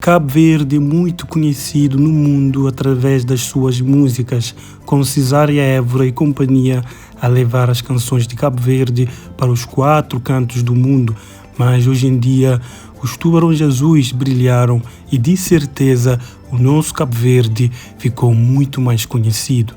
Cabo Verde é muito conhecido no mundo através das suas músicas, com Cesária Évora e companhia a levar as canções de Cabo Verde para os 4 cantos do mundo. Mas hoje em dia os Tubarões Azuis brilharam e de certeza o nosso Cabo Verde ficou muito mais conhecido.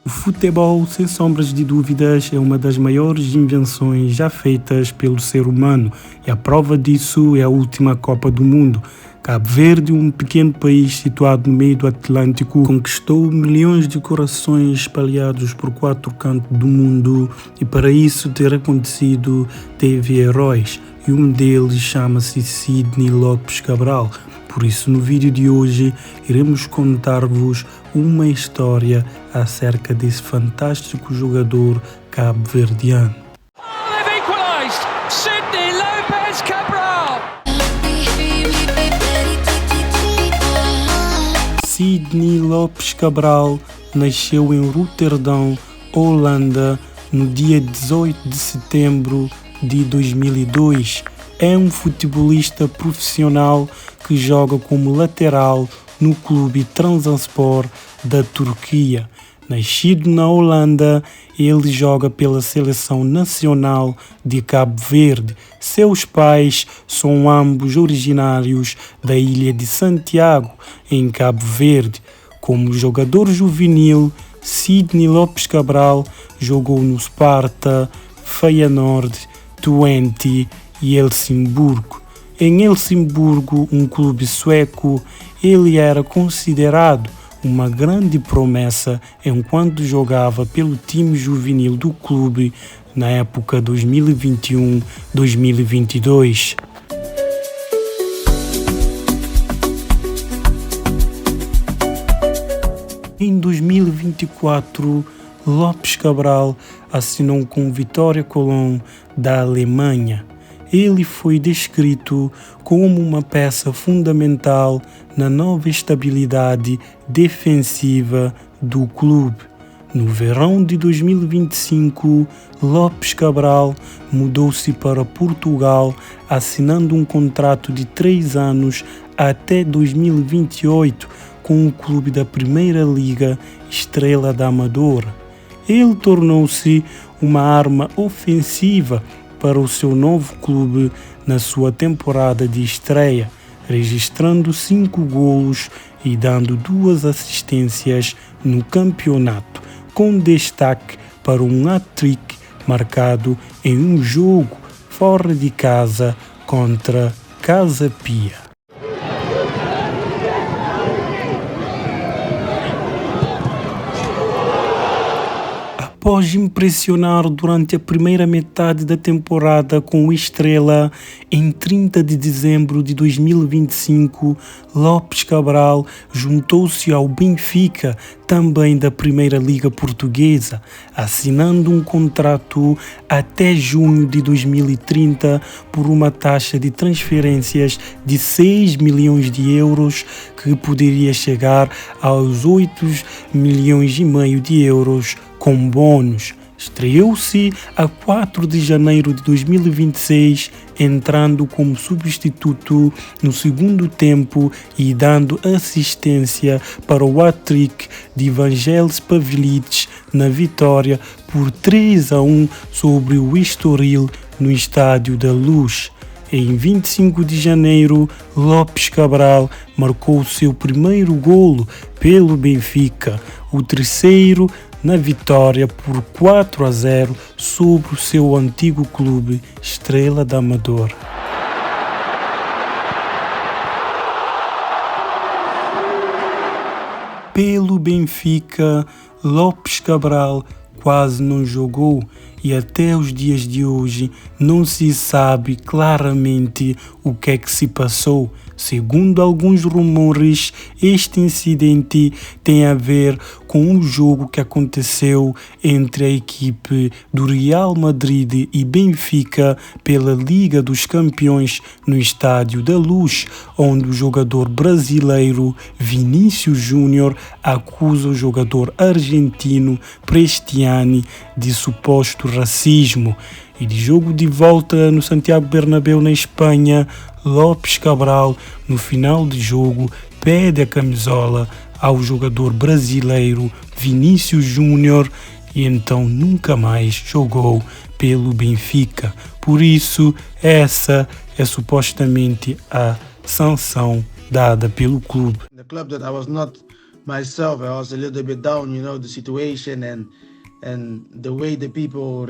O futebol, sem sombras de dúvidas, é uma das maiores invenções já feitas pelo ser humano e a prova disso é a última Copa do Mundo. Cabo Verde, um pequeno país situado no meio do Atlântico, conquistou milhões de corações espalhados por 4 cantos do mundo e para isso ter acontecido teve heróis e um deles chama-se Sidney Lopes Cabral. Por isso, no vídeo de hoje, iremos contar-vos uma história acerca desse fantástico jogador cabo-verdiano. Sidney Lopes Cabral! Sidney Lopes Cabral nasceu em Roterdão, Holanda, no dia 18 de setembro de 2002. É um futebolista profissional que joga como lateral no clube Trabzonspor da Turquia. Nascido na Holanda, ele joga pela seleção nacional de Cabo Verde. Seus pais são ambos originários da ilha de Santiago, em Cabo Verde. Como jogador juvenil, Sidney Lopes Cabral jogou no Sparta, Feyenoord, Twente e Helsingborgo. Em Helsingborgo, um clube sueco, ele era considerado uma grande promessa enquanto jogava pelo time juvenil do clube na época 2021-2022. Em 2024, Lopes Cabral assinou com Vitória Colón da Alemanha. Ele foi descrito como uma peça fundamental na nova estabilidade defensiva do clube. No verão de 2025, Lopes Cabral mudou-se para Portugal, assinando um contrato de 3 anos até 2028 com o clube da Primeira Liga, Estrela da Amadora. Ele tornou-se uma arma ofensiva para o seu novo clube na sua temporada de estreia, registrando 5 golos e dando 2 assistências no campeonato, com destaque para um hat-trick marcado em um jogo fora de casa contra Casa Pia. Após impressionar durante a primeira metade da temporada com o Estrela, em 30 de dezembro de 2025, Lopes Cabral juntou-se ao Benfica, também da Primeira Liga Portuguesa, assinando um contrato até junho de 2030 por uma taxa de transferências de 6 milhões de euros, que poderia chegar aos 8,5 milhões de euros com bônus. Estreou-se a 4 de janeiro de 2026, entrando como substituto no segundo tempo e dando assistência para o hat-trick de Evangelos Pavlidis na vitória por 3-1 sobre o Estoril no Estádio da Luz. Em 25 de janeiro, Lopes Cabral marcou seu primeiro golo pelo Benfica, o terceiro na vitória por 4-0 sobre o seu antigo clube Estrela da Amadora. Pelo Benfica, Lopes Cabral quase não jogou e até os dias de hoje não se sabe claramente o que é que se passou. Segundo alguns rumores, este incidente tem a ver com o jogo que aconteceu entre a equipe do Real Madrid e Benfica pela Liga dos Campeões no Estádio da Luz, onde o jogador brasileiro Vinícius Júnior acusa o jogador argentino Cristiano de suposto racismo. E de jogo de volta no Santiago Bernabéu, na Espanha, Lopes Cabral, no final de jogo, pede a camisola ao jogador brasileiro Vinícius Júnior e então nunca mais jogou pelo Benfica. Por isso, essa é supostamente a sanção dada pelo clube. The club that I was not myself, I was a little bit down, the situation and the way the people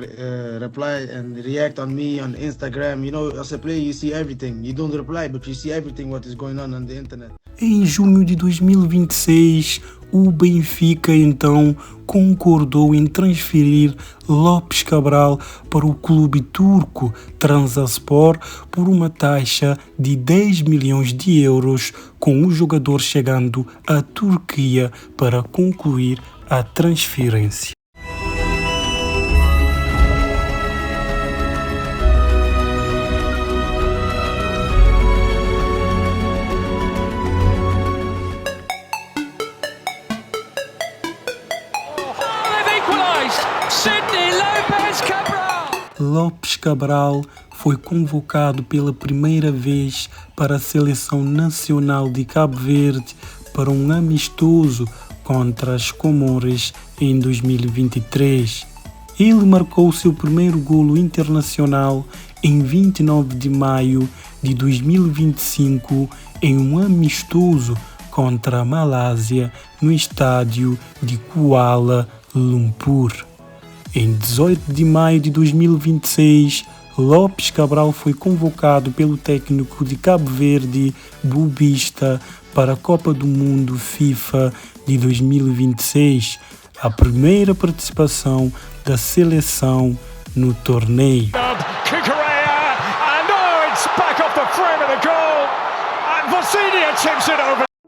reply and react on me on Instagram. As a player, you see everything. You don't reply, but you see everything what is going on the internet. Em junho de 2026, o Benfica então concordou em transferir Lopes Cabral para o clube turco Trabzonspor por uma taxa de 10 milhões de euros, com o jogador chegando à Turquia para concluir a transferência. Lopes Cabral foi convocado pela primeira vez para a seleção nacional de Cabo Verde para um amistoso contra as Comores em 2023. Ele marcou seu primeiro golo internacional em 29 de maio de 2025 em um amistoso contra a Malásia no estádio de Kuala Lumpur. Em 18 de maio de 2026, Lopes Cabral foi convocado pelo técnico de Cabo Verde, Bubista, para a Copa do Mundo FIFA de 2026, a primeira participação da seleção no torneio.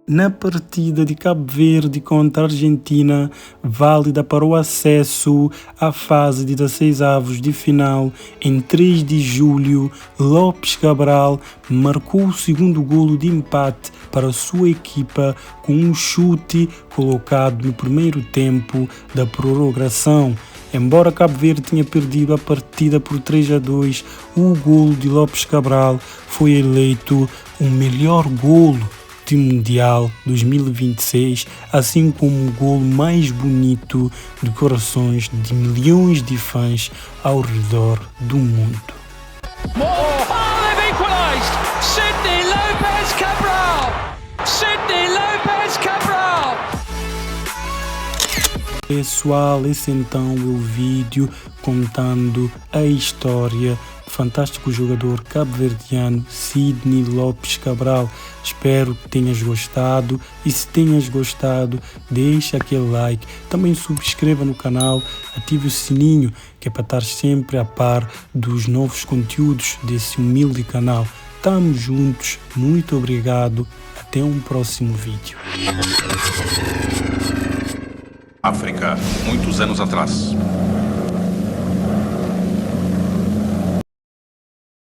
Na partida de Cabo Verde contra a Argentina, válida para o acesso à fase de 16avos de final, em 3 de julho, Lopes Cabral marcou o segundo golo de empate para a sua equipa com um chute colocado no primeiro tempo da prorrogação. Embora Cabo Verde tenha perdido a partida por 3-2, o golo de Lopes Cabral foi eleito o melhor golo do Mundial 2026, assim como o golo mais bonito de corações de milhões de fãs ao redor do mundo. Pessoal, esse então é o vídeo contando a história do fantástico jogador cabo-verdiano Sidney Lopes Cabral. Espero que tenhas gostado e se tenhas gostado, deixa aquele like, também subscreva no canal, ative o sininho que é para estar sempre a par dos novos conteúdos desse humilde canal. Estamos juntos, muito obrigado, até um próximo vídeo. África, muitos anos atrás.